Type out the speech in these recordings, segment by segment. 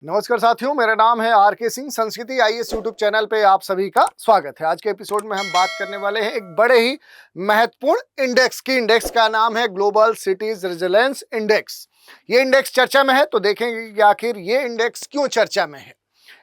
नमस्कार साथियों, मेरा नाम है आर के सिंह। संस्कृति आईएएस यूट्यूब चैनल पे आप सभी का स्वागत है। आज के एपिसोड में हम बात करने वाले हैं एक बड़े ही महत्वपूर्ण इंडेक्स की। इंडेक्स का नाम है ग्लोबल सिटीज रेजिलियंस इंडेक्स। ये इंडेक्स चर्चा में है, तो देखेंगे कि आखिर ये इंडेक्स क्यों चर्चा में है।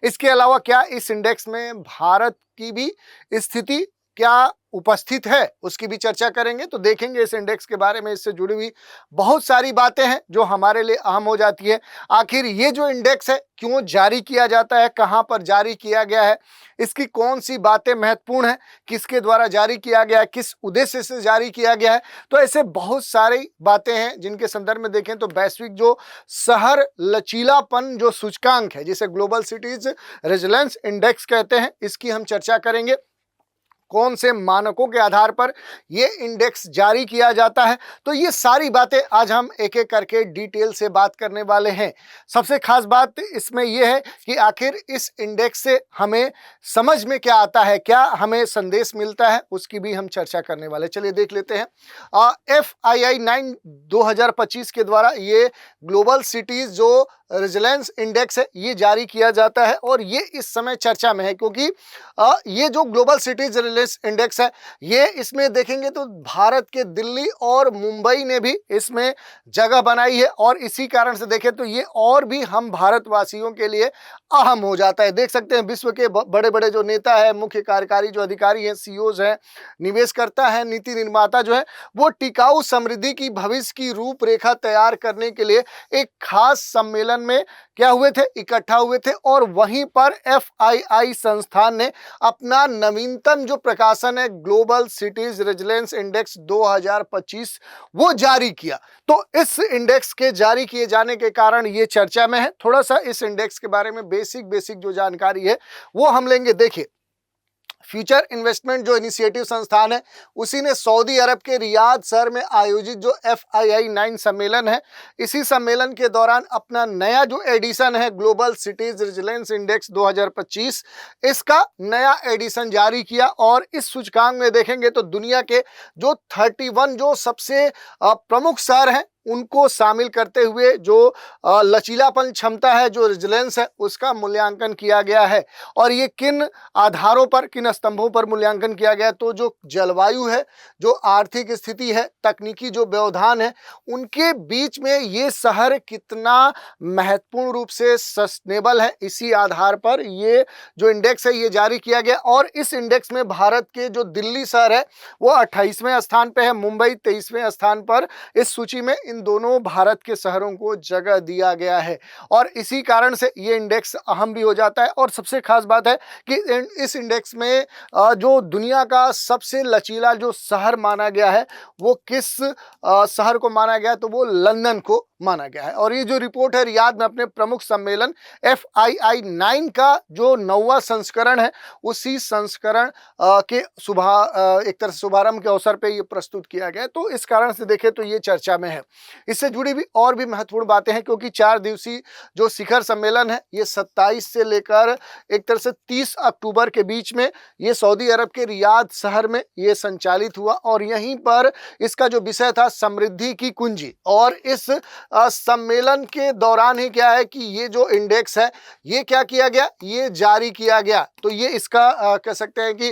इसके अलावा क्या इस इंडेक्स में भारत की भी स्थिति क्या उपस्थित है, उसकी भी चर्चा करेंगे। तो देखेंगे इस इंडेक्स के बारे में, इससे जुड़ी हुई बहुत सारी बातें हैं जो हमारे लिए अहम हो जाती है। आखिर ये जो इंडेक्स है क्यों जारी किया जाता है, कहां पर जारी किया गया है, इसकी कौन सी बातें महत्वपूर्ण है, किसके द्वारा जारी किया गया है, किस उद्देश्य से जारी किया गया है। तो ऐसे बहुत सारी बातें हैं जिनके संदर्भ में देखें तो वैश्विक जो शहर लचीलापन जो सूचकांक है, जिसे ग्लोबल सिटीज रेजिलियंस इंडेक्स कहते हैं, इसकी हम चर्चा करेंगे। कौन से मानकों के आधार पर ये इंडेक्स जारी किया जाता है, तो ये सारी बातें आज हम एक एक करके डिटेल से बात करने वाले हैं। सबसे खास बात इसमें यह है कि आखिर इस इंडेक्स से हमें समझ में क्या आता है, क्या हमें संदेश मिलता है, उसकी भी हम चर्चा करने वाले। चलिए देख लेते हैं। FII 9 2025 के द्वारा ये ग्लोबल सिटीज जो रेजिलियंस इंडेक्स है ये जारी किया जाता है और ये इस समय चर्चा में है, क्योंकि ये जो ग्लोबल सिटीज रेजिलियंस इंडेक्स है ये इसमें देखेंगे तो भारत के दिल्ली और मुंबई ने भी इसमें जगह बनाई है, और इसी कारण से देखें तो ये और भी हम भारतवासियों के लिए अहम हो जाता है। देख सकते हैं विश्व के बड़े बड़े जो नेता है, मुख्य कार्यकारी जो अधिकारी हैं, CEOs हैं, निवेशकर्ता हैं, नीति निर्माता जो है, वो टिकाऊ समृद्धि की भविष्य की रूपरेखा तैयार करने के लिए एक खास सम्मेलन में क्या हुए थे, इकट्ठा हुए थे, और वहीं पर FII संस्थान ने अपना नवीनतम जो प्रकाशन है ग्लोबल सिटीज रेजिलियंस इंडेक्स 2025 वो जारी किया। तो इस इंडेक्स के जारी किए जाने के कारण ये चर्चा में है। थोड़ा सा इस इंडेक्स के बारे में बेसिक जो जानकारी है वो हम लेंगे। देखिए, फ्यूचर इन्वेस्टमेंट जो इनिशिएटिव संस्थान है उसी ने सऊदी अरब के रियाद शहर में आयोजित जो FII 9 सम्मेलन है, इसी सम्मेलन के दौरान अपना नया जो एडिशन है ग्लोबल सिटीज रेजिलियंस इंडेक्स 2025, इसका नया एडिशन जारी किया। और इस सूचकांक में देखेंगे तो दुनिया के जो 31 जो सबसे प्रमुख शहर हैं उनको शामिल करते हुए जो लचीलापन क्षमता है, जो रेजिलियंस है, उसका मूल्यांकन किया गया है। और ये किन आधारों पर, किन स्तंभों पर मूल्यांकन किया गया, तो जो जलवायु है, जो आर्थिक स्थिति है, तकनीकी जो व्यवधान है, उनके बीच में ये शहर कितना महत्वपूर्ण रूप से सस्टेनेबल है, इसी आधार पर ये जो इंडेक्स है ये जारी किया गया। और इस इंडेक्स में भारत के जो दिल्ली शहर है वो 28वें स्थान पर है, मुंबई 23वें स्थान पर। इस सूची में इन दोनों भारत के शहरों को जगह दिया गया है, और इसी कारण से ये इंडेक्स अहम भी हो जाता है। और सबसे खास बात है कि इस इंडेक्स में जो दुनिया का सबसे लचीला जो शहर माना गया है वो किस शहर को माना गया है, तो वो लंदन को माना गया है। और ये जो रिपोर्ट है रियाद में अपने प्रमुख सम्मेलन FII 9 का जो 9वां संस्करण है, उसी संस्करण के एक तरह से शुभारंभ के अवसर पे ये प्रस्तुत किया गया है। तो इस कारण से देखें तो ये चर्चा में है। इससे जुड़ी भी और भी महत्वपूर्ण बातें हैं, क्योंकि 4 दिवसीय जो शिखर सम्मेलन है ये 27 से लेकर एक तरह से 30 अक्टूबर के बीच में ये सऊदी अरब के रियाद शहर में ये संचालित हुआ। और यहीं पर इसका जो विषय था समृद्धि की कुंजी। और इस सम्मेलन के दौरान ही क्या है कि ये जो इंडेक्स है ये क्या किया गया, ये जारी किया गया। तो ये इसका कह सकते हैं कि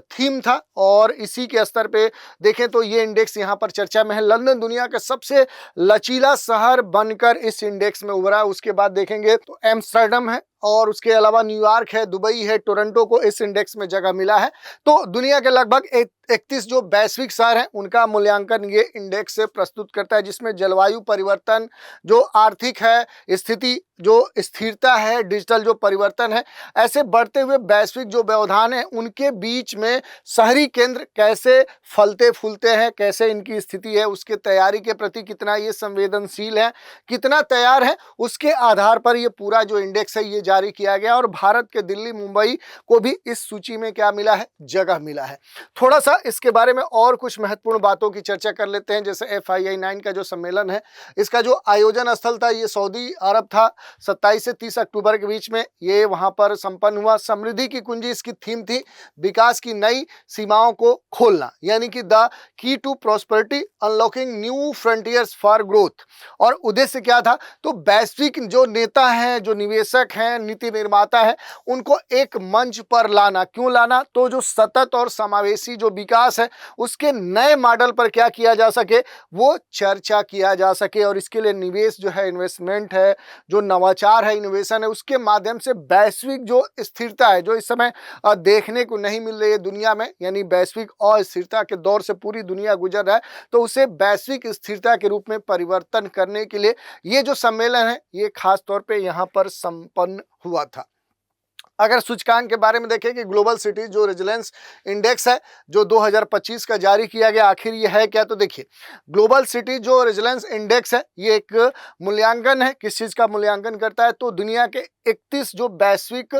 थीम था, और इसी के स्तर पे देखें तो ये इंडेक्स यहाँ पर चर्चा में है। लंदन दुनिया का सबसे लचीला शहर बनकर इस इंडेक्स में उभरा। उसके बाद देखेंगे तो एम्स्टर्डम है, और उसके अलावा न्यूयॉर्क है, दुबई है, टोरंटो को इस इंडेक्स में जगह मिला है। तो दुनिया के लगभग 31 जो वैश्विक शहर हैं उनका मूल्यांकन ये इंडेक्स से प्रस्तुत करता है, जिसमें जलवायु परिवर्तन, जो आर्थिक है स्थिति, जो स्थिरता है, डिजिटल जो परिवर्तन है, ऐसे बढ़ते हुए वैश्विक जो व्यवधान है उनके बीच में शहरी केंद्र कैसे फलते फूलते हैं, कैसे इनकी स्थिति है, उसके तैयारी के प्रति कितना ये संवेदनशील है, कितना तैयार है, उसके आधार पर ये पूरा जो इंडेक्स है ये जारी किया गया। और भारत के दिल्ली, मुंबई को भी इस सूची में क्या मिला है, जगह मिला है। थोड़ा सा इसके बारे में और कुछ महत्वपूर्ण बातों की चर्चा कर लेते हैं। जैसे FII 9 का जो सम्मेलन है, इसका जो आयोजन स्थल था ये सऊदी अरब था, 27 से 30 अक्टूबर के बीच में ये वहां पर संपन्न हुआ। समृद्धि की कुंजी इसकी थीम थी, विकास की नई सीमाओं को खोलना, यानी कि the key to prosperity unlocking new frontiers for growth. और उद्देश्य क्या था, तो वैश्विक जो नेता हैं, जो निवेशक हैं, नीति निर्माता है, उनको एक मंच पर लाना। क्यों लाना, तो जो सतत और समावेशी जो विकास है उसके नए मॉडल पर क्या किया जा सके, वो चर्चा किया जा सके। और इसके लिए निवेश जो है, इन्वेस्टमेंट है, जो नवाचार है, इनोवेशन है, उसके माध्यम से वैश्विक जो स्थिरता है, जो इस समय देखने को नहीं मिल रही है दुनिया में, यानी वैश्विक अस्थिरता के दौर से पूरी दुनिया गुजर रहा है, तो उसे वैश्विक स्थिरता के रूप में परिवर्तन करने के लिए ये जो सम्मेलन है ये खास तौर पे यहाँ पर संपन्न हुआ था। अगर सूचकांक के बारे में देखें कि ग्लोबल सिटीज जो रेजिलेंस इंडेक्स है जो 2025 का जारी किया गया, आखिर ये है क्या, तो देखिए ग्लोबल सिटी जो रेजिलेंस इंडेक्स है ये एक मूल्यांकन है। किस चीज का मूल्यांकन करता है, तो दुनिया के 31 जो वैश्विक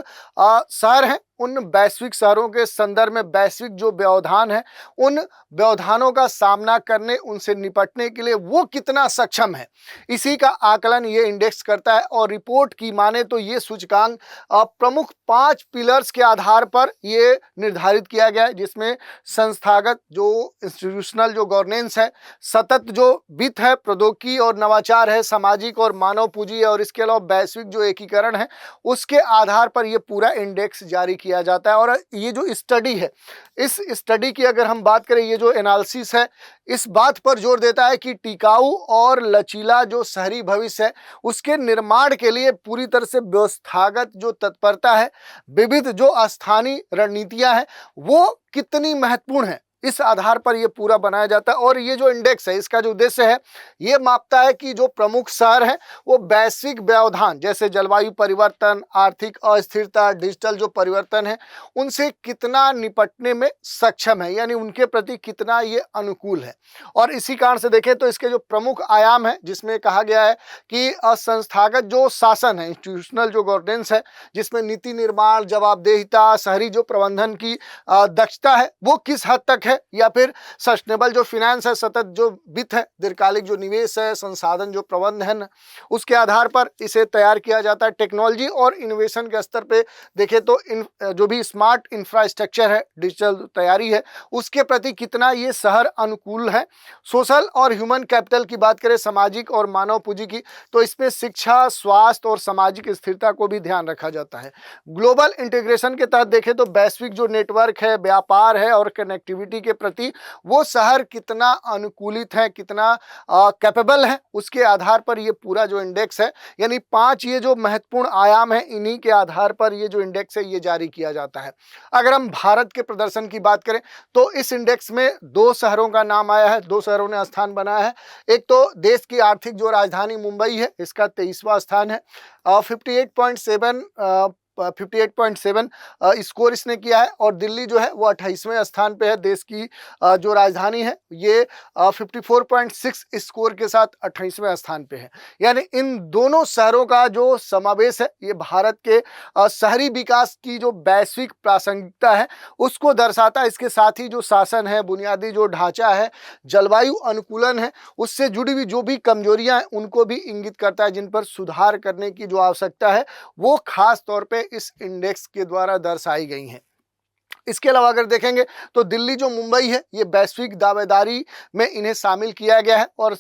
शहर हैं, उन वैश्विक शहरों के संदर्भ में वैश्विक जो व्यवधान है, उन व्यवधानों का सामना करने, उनसे निपटने के लिए वो कितना सक्षम है, इसी का आकलन ये इंडेक्स करता है। और रिपोर्ट की माने तो ये सूचकांक प्रमुख 5 पिलर्स के आधार पर ये निर्धारित किया गया है, जिसमें संस्थागत जो इंस्टीट्यूशनल जो गवर्नेंस है, सतत जो वित्त है, प्रौद्योगिकी और नवाचार है, सामाजिक और मानव पूंजी है, और इसके अलावा वैश्विक जो एकीकरण है, उसके आधार पर ये पूरा इंडेक्स जारी किया जाता है। और ये जो स्टडी है, इस स्टडी की अगर हम बात करें, ये जो एनालिसिस है, इस बात पर जोर देता है कि टिकाऊ और लचीला जो शहरी भविष्य है उसके निर्माण के लिए पूरी तरह से व्यवस्थागत जो तत्परता है, विविध जो स्थानीय रणनीतियां हैं, वो कितनी महत्वपूर्ण है, इस आधार पर ये पूरा बनाया जाता है। और ये जो इंडेक्स है, इसका जो उद्देश्य है, ये मापता है कि जो प्रमुख शहर हैं वो वैश्विक व्यवधान जैसे जलवायु परिवर्तन, आर्थिक अस्थिरता, डिजिटल जो परिवर्तन है, उनसे कितना निपटने में सक्षम है, यानी उनके प्रति कितना ये अनुकूल है। और इसी कारण से देखें तो इसके जो प्रमुख आयाम है, जिसमें कहा गया है कि संस्थागत जो शासन है, इंस्टीट्यूशनल जो गवर्नेंस है, जिसमें नीति निर्माण, जवाबदेहिता, शहरी जो प्रबंधन की दक्षता है, वो किस हद तक है, या फिर सस्टेनेबल जो फाइनेंस है, सतत जो वित्त है, दीर्घकालिक जो निवेश है, संसाधन जो प्रबंधन, उसके आधार पर इसे तैयार किया जाता है। टेक्नोलॉजी और इनोवेशन के स्तर पे देखें तो जो भी स्मार्ट इंफ्रास्ट्रक्चर है, डिजिटल तैयारी है, उसके प्रति कितना ये शहर अनुकूल है। सोशल और ह्यूमन कैपिटल की बात करें, सामाजिक और मानव पूंजी की, तो इसमें शिक्षा, स्वास्थ्य और सामाजिक स्थिरता को भी ध्यान रखा जाता है। ग्लोबल इंटीग्रेशन के तहत देखें तो वैश्विक जो नेटवर्क है, व्यापार है और कनेक्टिविटी के प्रति वो शहर कितना अनुकूलित है, कितना कैपेबल है, उसके आधार पर ये पूरा जो इंडेक्स है, यानी 5 ये जो महत्वपूर्ण आयाम है, इन्हीं के आधार पर ये जो इंडेक्स है ये जारी किया जाता है। अगर हम भारत के प्रदर्शन की बात करें तो इस इंडेक्स में 2 शहरों का नाम आया है, 2 शहरों ने स्थान बनाया है। एक तो देश की आर्थिक जो राजधानी मुंबई है, इसका 23वां स्थान है, 58.7 स्कोर इसने किया है। और दिल्ली जो है वो 28वें स्थान पे है, देश की जो राजधानी है ये 54.6 स्कोर के साथ 28वें स्थान पे है। यानी इन दोनों शहरों का जो समावेश है, ये भारत के शहरी विकास की जो वैश्विक प्रासंगिकता है उसको दर्शाता है। इसके साथ ही जो शासन है, बुनियादी जो ढांचा है, जलवायु अनुकूलन है, उससे जुड़ी हुई जो भी कमजोरियां हैं उनको भी इंगित करता है, जिन पर सुधार करने की जो आवश्यकता है वो खास तौर पे इस इंडेक्स के द्वारा दर्शाई गई हैं। इसके अलावा अगर देखेंगे तो दिल्ली जो मुंबई है, ये वैश्विक दावेदारी में इन्हें शामिल किया गया है। और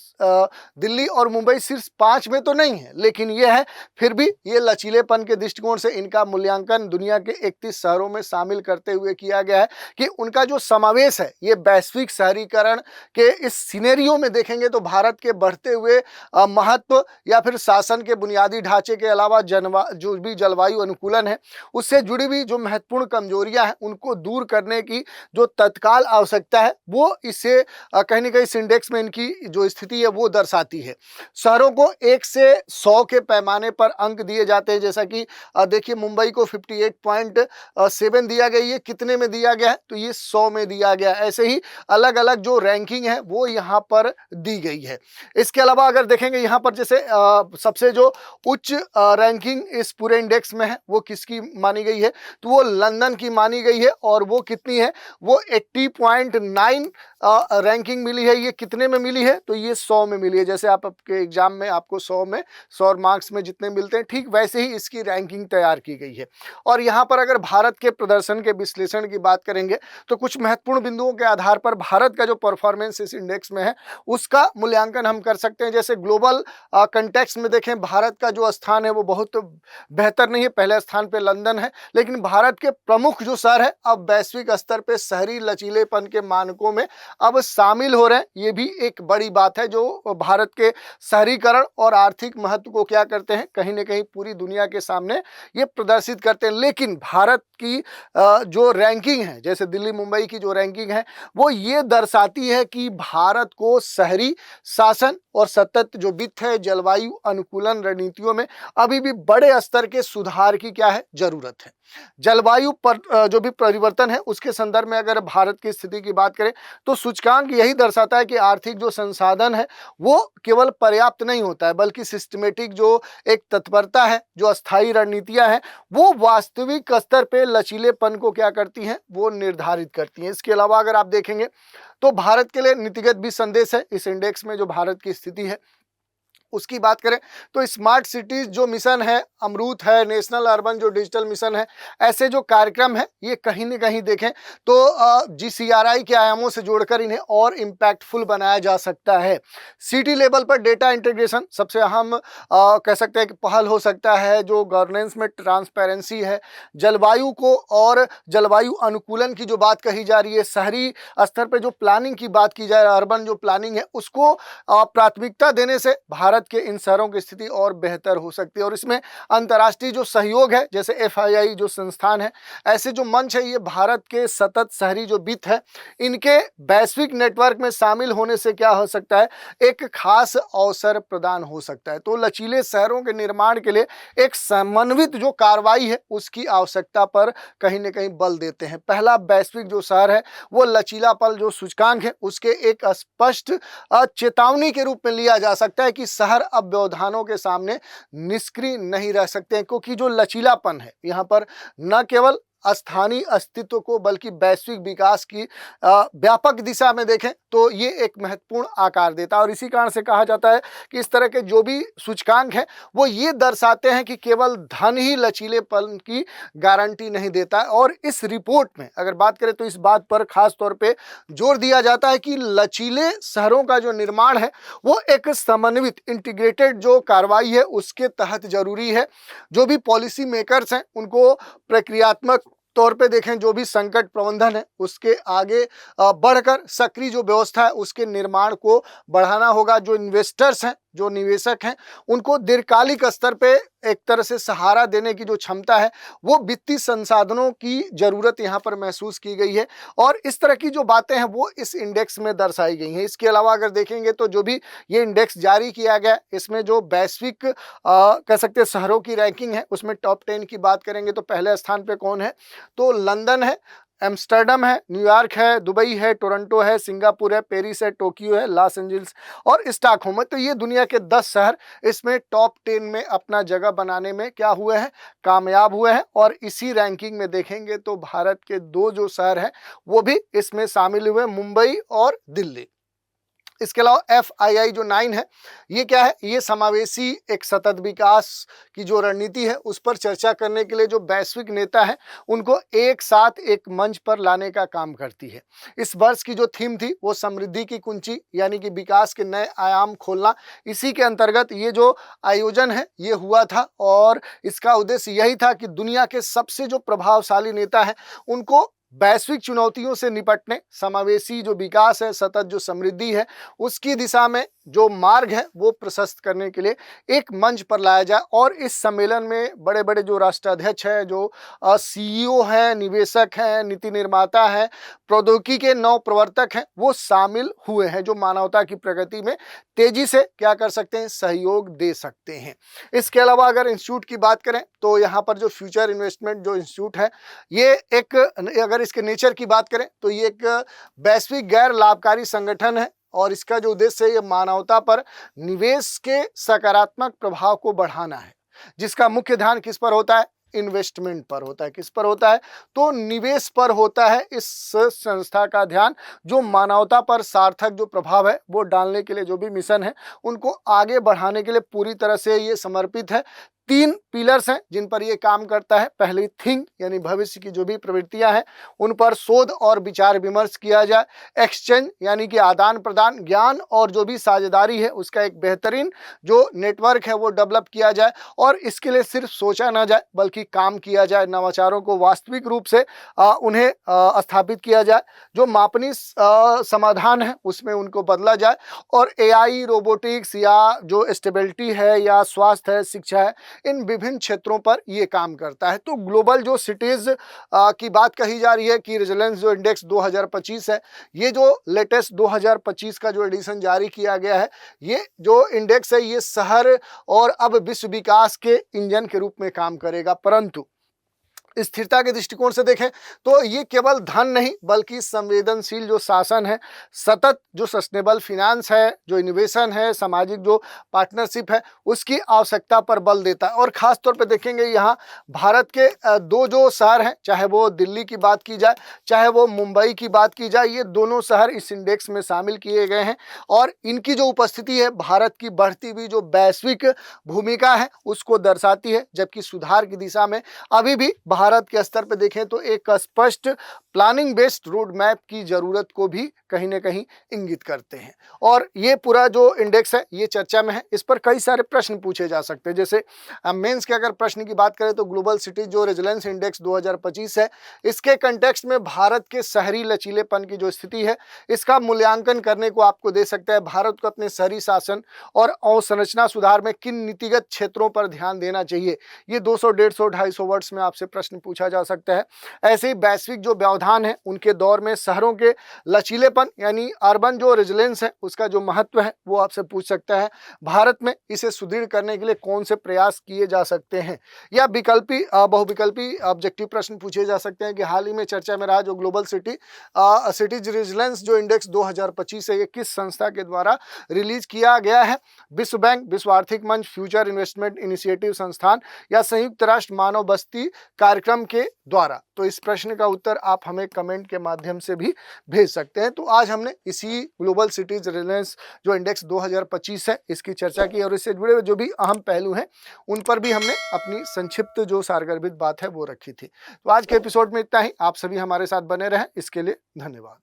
दिल्ली और मुंबई शीर्ष 5 में तो नहीं है, लेकिन यह है फिर भी ये लचीलेपन के दृष्टिकोण से इनका मूल्यांकन दुनिया के 31 शहरों में शामिल करते हुए किया गया है कि उनका जो समावेश है ये वैश्विक शहरीकरण के इस सिनेरियो में देखेंगे तो भारत के बढ़ते हुए महत्व या फिर शासन के बुनियादी ढांचे के अलावा जो भी जलवायु अनुकूलन है उससे जुड़ी हुई जो महत्वपूर्ण कमजोरियां हैं उनको दूर करने की जो तत्काल आवश्यकता है वो इसे कहीं ना कहीं इस इंडेक्स में इनकी जो स्थिति है वो दर्शाती है। शहरों को 1 से 100 के पैमाने पर अंक दिए जाते हैं, जैसा कि देखिए मुंबई को 58.7 दिया गया, ये कितने में दिया गया है, तो ये 100 में दिया गया। ऐसे ही अलग अलग जो रैंकिंग है वो यहाँ पर दी गई है। इसके अलावा अगर देखेंगे यहाँ पर जैसे सबसे जो उच्च रैंकिंग इस पूरे इंडेक्स में है वो किसकी मानी गई है, तो वो लंदन की मानी गई है। और वो कितनी है, वो 80.9 रैंकिंग मिली है। ये कितने में मिली है, तो ये 100 में मिली है। जैसे आपके एग्जाम में आपको 100 में 100 मार्क्स में जितने मिलते हैं, ठीक वैसे ही इसकी रैंकिंग तैयार की गई है। और यहाँ पर अगर भारत के प्रदर्शन के विश्लेषण की बात करेंगे तो कुछ महत्वपूर्ण बिंदुओं के आधार पर भारत का जो परफॉर्मेंस इस इंडेक्स में है उसका मूल्यांकन हम कर सकते हैं। जैसे ग्लोबल कंटेक्स्ट में देखें, भारत का जो स्थान है वो बहुत बेहतर नहीं है, पहले स्थान पे लंदन है, लेकिन भारत के प्रमुख जो शहर है अब वैश्विक स्तर पे शहरी लचीलेपन के मानकों में अब शामिल हो रहे हैं। ये भी एक बड़ी बात है जो भारत के शहरीकरण और आर्थिक महत्व को क्या करते हैं, कहीं ना कहीं पूरी दुनिया के सामने ये प्रदर्शित करते हैं। लेकिन भारत की जो रैंकिंग है, जैसे दिल्ली मुंबई की जो रैंकिंग है, वो ये दर्शाती है कि भारत को शहरी शासन और सतत जो वित्त है, जलवायु अनुकूलन रणनीतियों में अभी भी बड़े स्तर के सुधार की क्या है, जरूरत है। जलवायु पर जो भी परिवर्तन है उसके संदर्भ में अगर भारत की स्थिति की बात करें तो सूचकांक यही दर्शाता है कि आर्थिक जो संसाधन है वो केवल पर्याप्त नहीं होता है, बल्कि सिस्टमेटिक जो एक तत्परता है, जो अस्थायी रणनीतियां हैं, वो वास्तविक स्तर पे लचीलेपन को क्या करती हैं, वो निर्धारित करती हैं। इसके अलावा अगर आप देखेंगे तो भारत के लिए नीतिगत भी संदेश है इस इंडेक्स में। जो भारत की स्थिति है उसकी बात करें तो स्मार्ट सिटीज जो मिशन है, अमरूत है, नेशनल अर्बन जो डिजिटल मिशन है, ऐसे जो कार्यक्रम है ये कहीं ना कहीं देखें तो GCRI के आयामों से जोड़कर इन्हें और इम्पैक्टफुल बनाया जा सकता है। सिटी लेवल पर डेटा इंटीग्रेशन सबसे अहम कह सकते हैं कि पहल हो सकता है। जो गवर्नेंस में ट्रांसपेरेंसी है, जलवायु को और जलवायु अनुकूलन की जो बात कही जा रही है, शहरी स्तर पर जो प्लानिंग की बात की जाए, अर्बन जो प्लानिंग है उसको प्राथमिकता देने से भारत के इन शहरों की स्थिति और बेहतर हो सकती है। और इसमें अंतर्राष्ट्रीय जो सहयोग है, जैसे FII जो संस्थान है, ऐसे जो मंच है, ये भारत के सतत शहरी जो वित्त है इनके वैश्विक नेटवर्क में शामिल होने से क्या हो सकता है, एक खास अवसर प्रदान हो सकता है। तो लचीले शहरों के निर्माण के लिए एक समन्वित जो कार्रवाई है उसकी आवश्यकता पर कहीं ना कहीं बल देते हैं। पहला वैश्विक जो शहर है वो लचीलापन जो सूचकांक है उसके एक स्पष्ट चेतावनी के रूप में लिया जा सकता है कि शहर अब व्यवधानों के सामने निष्क्रिय नहीं रह सकते हैं, क्योंकि जो लचीलापन है यहाँ पर न केवल स्थानीय अस्तित्व को बल्कि वैश्विक विकास की व्यापक दिशा में देखें तो ये एक महत्वपूर्ण आकार देता है। और इसी कारण से कहा जाता है कि इस तरह के जो भी सूचकांक हैं वो ये दर्शाते हैं कि केवल धन ही लचीलेपन की गारंटी नहीं देता है। और इस रिपोर्ट में अगर बात करें तो इस बात पर खास तौर पे जोर दिया जाता है कि लचीले शहरों का जो निर्माण है वो एक समन्वित इंटीग्रेटेड जो कार्रवाई है उसके तहत जरूरी है। जो भी पॉलिसी मेकर्स हैं उनको प्रक्रियात्मक तौर पे देखें, जो भी संकट प्रबंधन है उसके आगे बढ़कर सक्रिय जो व्यवस्था है उसके निर्माण को बढ़ाना होगा। जो इन्वेस्टर्स हैं, जो निवेशक हैं, उनको दीर्घकालिक स्तर पे एक तरह से सहारा देने की जो क्षमता है वो वित्तीय संसाधनों की जरूरत यहाँ पर महसूस की गई है। और इस तरह की जो बातें हैं वो इस इंडेक्स में दर्शाई गई हैं। इसके अलावा अगर देखेंगे तो जो भी ये इंडेक्स जारी किया गया इसमें जो वैश्विक कह सकते हैं शहरों की रैंकिंग है उसमें टॉप 10 की बात करेंगे तो पहले स्थान पे कौन है, तो लंदन है, एम्स्टर्डम है, न्यूयॉर्क है, दुबई है, टोरंटो है, सिंगापुर है, पेरिस है, टोक्यो है, लॉस एंजल्स और स्टॉकहोम है। तो ये दुनिया के 10 शहर इसमें टॉप 10 में अपना जगह बनाने में क्या हुए हैं, कामयाब हुए हैं। और इसी रैंकिंग में देखेंगे तो भारत के 2 जो शहर हैं वो भी इसमें शामिल हुए, मुंबई और दिल्ली। इसके अलावा FII जो 9 है ये क्या है, ये समावेशी एक सतत विकास की जो रणनीति है उस पर चर्चा करने के लिए जो वैश्विक नेता है उनको एक साथ एक मंच पर लाने का काम करती है। इस वर्ष की जो थीम थी वो समृद्धि की कुंजी यानी कि विकास के नए आयाम खोलना, इसी के अंतर्गत ये जो आयोजन है ये हुआ था। और इसका उद्देश्य यही था कि दुनिया के सबसे जो प्रभावशाली नेता है उनको वैश्विक चुनौतियों से निपटने, समावेशी जो विकास है, सतत जो समृद्धि है उसकी दिशा में जो मार्ग है वो प्रशस्त करने के लिए एक मंच पर लाया जाए। और इस सम्मेलन में बड़े बड़े जो राष्ट्राध्यक्ष हैं, जो CEO हैं, निवेशक हैं, नीति निर्माता हैं, प्रौद्योगिकी के नव प्रवर्तक हैं, वो शामिल हुए हैं जो मानवता की प्रगति में तेजी से क्या कर सकते हैं, सहयोग दे सकते हैं। इसके अलावा अगर इंस्टीट्यूट की बात करें तो यहाँ पर जो फ्यूचर इन्वेस्टमेंट जो इंस्टीट्यूट है ये एक, अगर इसके नेचर की बात करें तो ये एक वैश्विक गैर लाभकारी संगठन है। और इसका जो उद्देश्य है ये मानवता पर निवेश के सकारात्मक प्रभाव को बढ़ाना है, जिसका मुख्य ध्यान किस पर होता है, इन्वेस्टमेंट पर होता है। किस पर होता है? तो निवेश पर होता है। इस संस्था का ध्यान जो मानवता पर सार्थक जो प्रभाव है वो डालने के लिए, जो भी मिशन है उनको आगे बढ़ाने के लिए पूरी तरह से ये समर्पित है। 3 पिलर्स हैं जिन पर ये काम करता है। पहली थिंक यानी भविष्य की जो भी प्रवृत्तियां हैं उन पर शोध और विचार विमर्श किया जाए। एक्सचेंज यानी कि आदान प्रदान, ज्ञान और जो भी साझेदारी है उसका एक बेहतरीन जो नेटवर्क है वो डेवलप किया जाए। और इसके लिए सिर्फ सोचा ना जाए बल्कि काम किया जाए। नवाचारों को वास्तविक रूप से उन्हें स्थापित किया जाए। जो मापनीय समाधान है उसमें उनको बदला जाए। और एआई, रोबोटिक्स या जो स्टेबिलिटी है या स्वास्थ्य है, शिक्षा है, इन विभिन्न क्षेत्रों पर ये काम करता है। तो ग्लोबल जो सिटीज की बात कही जा रही है कि रेजिलियंस जो इंडेक्स 2025 है, ये जो लेटेस्ट 2025 का जो एडिशन जारी किया गया है, ये जो इंडेक्स है ये शहर और अब विश्व विकास के इंजन के रूप में काम करेगा। परंतु स्थिरता के दृष्टिकोण से देखें तो ये केवल धन नहीं बल्कि संवेदनशील जो शासन है, सतत जो सस्टेनेबल फिनेंस है, जो इनोवेशन है, सामाजिक जो पार्टनरशिप है, उसकी आवश्यकता पर बल देता है। और खास तौर पे देखेंगे यहाँ भारत के 2 जो शहर हैं, चाहे वो दिल्ली की बात की जाए चाहे वो मुंबई की बात की जाए, ये दोनों शहर इस इंडेक्स में शामिल किए गए हैं। और इनकी जो उपस्थिति है भारत की बढ़ती हुई जो वैश्विक भूमिका है उसको दर्शाती है। जबकि सुधार की दिशा में अभी भी भारत के स्तर पर देखें तो एक स्पष्ट प्लानिंग बेस्ड रोड मैप की जरूरत को भी कहीं ना कहीं इंगित करते हैं। और ये पूरा जो इंडेक्स है ये चर्चा में है। इस पर कई सारे प्रश्न पूछे जा सकते हैं। जैसे मेंस के अगर प्रश्न की बात करें तो ग्लोबल सिटी जो रेजिलियंस इंडेक्स 2025 है, इसके कंटेक्स्ट में भारत के शहरी लचीलेपन की जो स्थिति है इसका मूल्यांकन करने को आपको दे सकता है। भारत को अपने शहरी शासन और अवसंरचना सुधार में किन नीतिगत क्षेत्रों पर ध्यान देना चाहिए, ये 200, 150, 250 वर्ड्स में आपसे प्रश्न पूछा जा सकता है। ऐसे ही वैश्विक जो व्यवधान है उनके दौर में शहरों के लचीलेपन यानी अर्बन जो रेजिलियंस है उसका जो महत्व है वो आपसे पूछ सकता है। भारत में इसे सुदृढ़ करने के लिए कौन से प्रयास किए जा सकते हैं, या विकल्पी बहुविकल्पी ऑब्जेक्टिव प्रश्न पूछे जा सकते हैं कि हाल ही में चर्चा में रहा जो ग्लोबल सिटीज रेजिलियंस जो इंडेक्स 2025 है ये किस संस्था के द्वारा रिलीज किया गया है? विश्व बैंक, विश्व आर्थिक मंच, फ्यूचर इन्वेस्टमेंट इनिशिएटिव संस्थान या संयुक्त राष्ट्र मानव बस्ती कार्यक्रम के द्वारा? तो इस प्रश्न का उत्तर आप हमें कमेंट के माध्यम से भी भेज सकते हैं। तो आज हमने इसी ग्लोबल सिटीज रेजिलियंस जो इंडेक्स 2025 है इसकी चर्चा की और इससे जुड़े हुए जो भी अहम पहलू हैं उन पर भी हमने अपनी संक्षिप्त जो सारगर्भित बात है वो रखी थी। तो आज के एपिसोड में इतना ही। आप सभी हमारे साथ बने रहें, इसके लिए धन्यवाद।